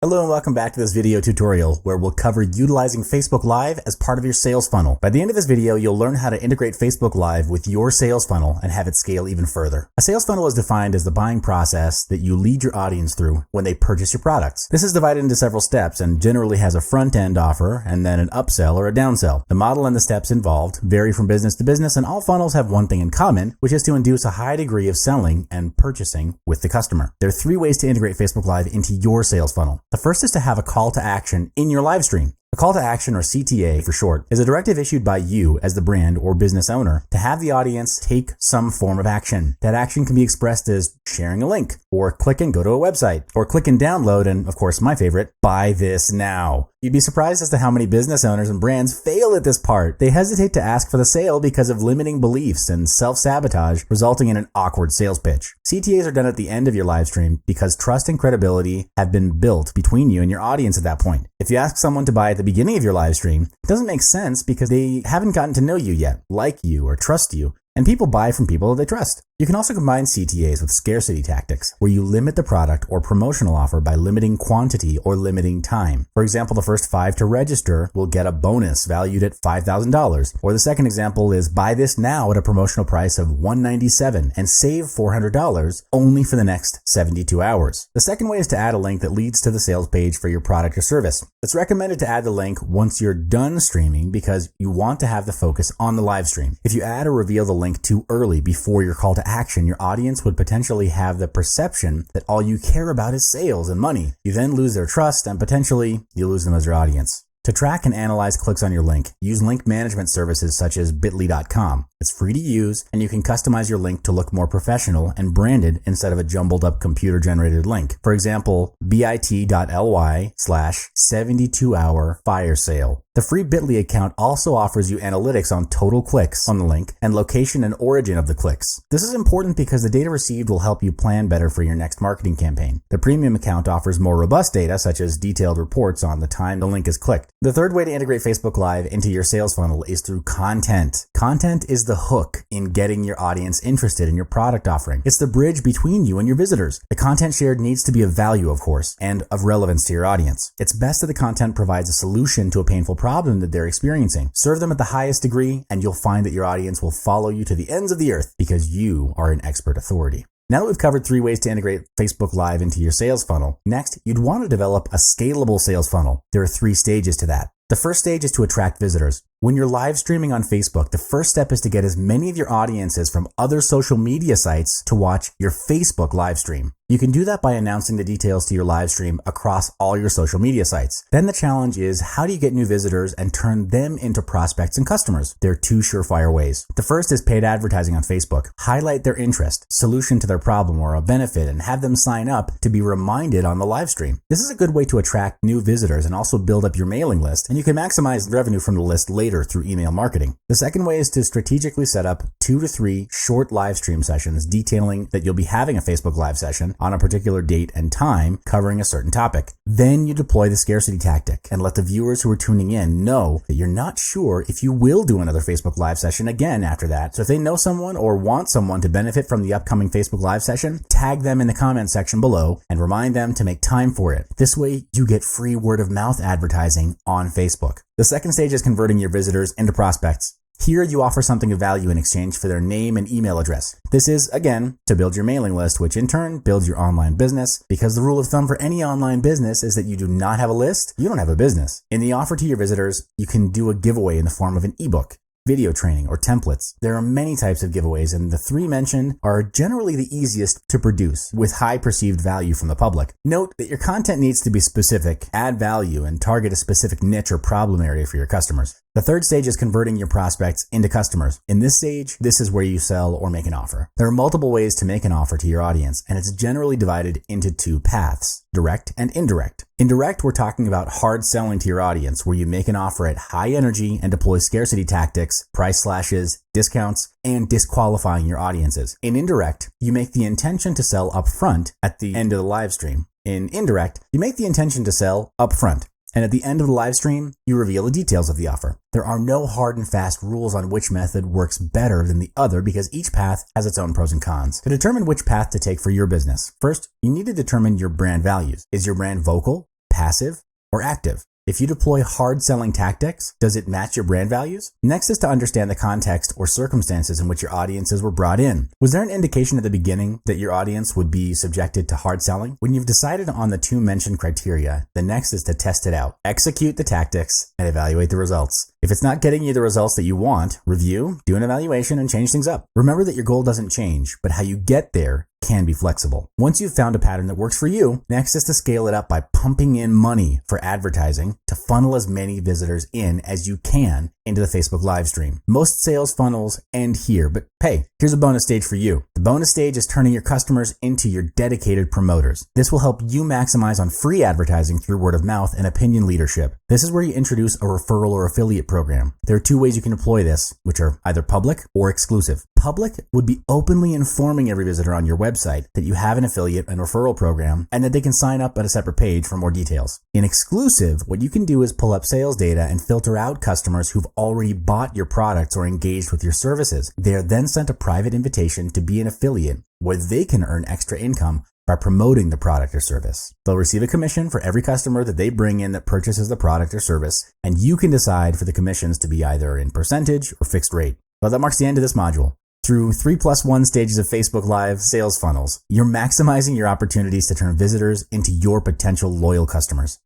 Hello and welcome back to this video tutorial where we'll cover utilizing Facebook Live as part of your sales funnel. By the end of this video, you'll learn how to integrate Facebook Live with your sales funnel and have it scale even further. A sales funnel is defined as the buying process that you lead your audience through when they purchase your products. This is divided into several steps and generally has a front-end offer and then an upsell or a downsell. The model and the steps involved vary from business to business, and all funnels have one thing in common, which is to induce a high degree of selling and purchasing with the customer. There are three ways to integrate Facebook Live into your sales funnel. The first is to have a call to action in your live stream. A call to action, or CTA for short, is a directive issued by you as the brand or business owner to have the audience take some form of action. That action can be expressed as sharing a link, or click and go to a website, or click and download, and of course my favorite, buy this now. You'd be surprised as to how many business owners and brands fail at this part. They hesitate to ask for the sale because of limiting beliefs and self-sabotage, resulting in an awkward sales pitch. CTAs are done at the end of your live stream because trust and credibility have been built between you and your audience at that point. If you ask someone to buy at the beginning of your live stream, it doesn't make sense because they haven't gotten to know you yet, like you, or trust you. And people buy from people they trust. You can also combine CTAs with scarcity tactics, where you limit the product or promotional offer by limiting quantity or limiting time. For example, the first 5 to register will get a bonus valued at $5,000. Or the second example is buy this now at a promotional price of $197 and save $400 only for the next 72 hours. The second way is to add a link that leads to the sales page for your product or service. It's recommended to add the link once you're done streaming because you want to have the focus on the live stream. If you add or reveal the link too early before your call to action, your audience would potentially have the perception that all you care about is sales and money. You then lose their trust and potentially you lose them as your audience. To track and analyze clicks on your link, use link management services such as bit.ly.com. It's free to use, and you can customize your link to look more professional and branded instead of a jumbled up computer generated link. For example, bit.ly/72-hour fire sale. The free Bitly account also offers you analytics on total clicks on the link and location and origin of the clicks. This is important because the data received will help you plan better for your next marketing campaign. The premium account offers more robust data, such as detailed reports on the time the link is clicked. The third way to integrate Facebook Live into your sales funnel is through content. Content is the hook in getting your audience interested in your product offering. It's the bridge between you and your visitors. The content shared needs to be of value, of course, and of relevance to your audience. It's best that the content provides a solution to a painful problem that they're experiencing. Serve them at the highest degree, and you'll find that your audience will follow you to the ends of the earth because you are an expert authority. Now that we've covered 3 ways to integrate Facebook Live into your sales funnel, next, you'd want to develop a scalable sales funnel. There are 3 stages to that. The first stage is to attract visitors. When you're live streaming on Facebook, the first step is to get as many of your audiences from other social media sites to watch your Facebook live stream. You can do that by announcing the details to your live stream across all your social media sites. Then the challenge is, how do you get new visitors and turn them into prospects and customers? There are 2 surefire ways. The first is paid advertising on Facebook. Highlight their interest, solution to their problem, or a benefit, and have them sign up to be reminded on the live stream. This is a good way to attract new visitors and also build up your mailing list, and you can maximize revenue from the list later through email marketing. The second way is to strategically set up 2 to 3 short live stream sessions detailing that you'll be having a Facebook Live session on a particular date and time covering a certain topic. Then you deploy the scarcity tactic and let the viewers who are tuning in know that you're not sure if you will do another Facebook Live session again after that. So if they know someone or want someone to benefit from the upcoming Facebook Live session, tag them in the comment section below and remind them to make time for it. This way you get free word of mouth advertising on Facebook. The second stage is converting your visitors into prospects. Here you offer something of value in exchange for their name and email address. This is, again, to build your mailing list, which in turn builds your online business, because the rule of thumb for any online business is that you do not have a list, you don't have a business. In the offer to your visitors, you can do a giveaway in the form of an ebook, video training, or templates. There are many types of giveaways, and the 3 mentioned are generally the easiest to produce with high perceived value from the public. Note that your content needs to be specific, add value, and target a specific niche or problem area for your customers. The third stage is converting your prospects into customers. In this stage, this is where you sell or make an offer. There are multiple ways to make an offer to your audience, and it's generally divided into 2 paths, direct and indirect. Indirect, we're talking about hard selling to your audience, where you make an offer at high energy and deploy scarcity tactics, price slashes, discounts, and disqualifying your audiences. In indirect, you make the intention to sell upfront at the end of the live stream. In indirect, you make the intention to sell upfront. And at the end of the live stream, you reveal the details of the offer. There are no hard and fast rules on which method works better than the other because each path has its own pros and cons. To determine which path to take for your business, first, you need to determine your brand values. Is your brand vocal? passive or active? If you deploy hard selling tactics, does it match your brand values? Next is to understand the context or circumstances in which your audiences were brought in. Was there an indication at the beginning that your audience would be subjected to hard selling? When you've decided on the two mentioned criteria, the next is to test it out. Execute the tactics and evaluate the results. If it's not getting you the results that you want, review, do an evaluation, and change things up. Remember that your goal doesn't change, but how you get there can be flexible. Once you've found a pattern that works for you, next is to scale it up by pumping in money for advertising to funnel as many visitors in as you can into the Facebook live stream. Most sales funnels end here, but hey, here's a bonus stage for you. The bonus stage is turning your customers into your dedicated promoters. This will help you maximize on free advertising through word of mouth and opinion leadership. This is where you introduce a referral or affiliate program. There are two ways you can deploy this, which are either public or exclusive. Public would be openly informing every visitor on your website that you have an affiliate and referral program and that they can sign up at a separate page for more details. In exclusive, what you can do is pull up sales data and filter out customers who've already bought your products or engaged with your services. They are then sent a private invitation to be an affiliate where they can earn extra income by promoting the product or service. They'll receive a commission for every customer that they bring in that purchases the product or service, and you can decide for the commissions to be either in percentage or fixed rate. Well, that marks the end of this module. Through 3+1 stages of Facebook Live sales funnels, you're maximizing your opportunities to turn visitors into your potential loyal customers.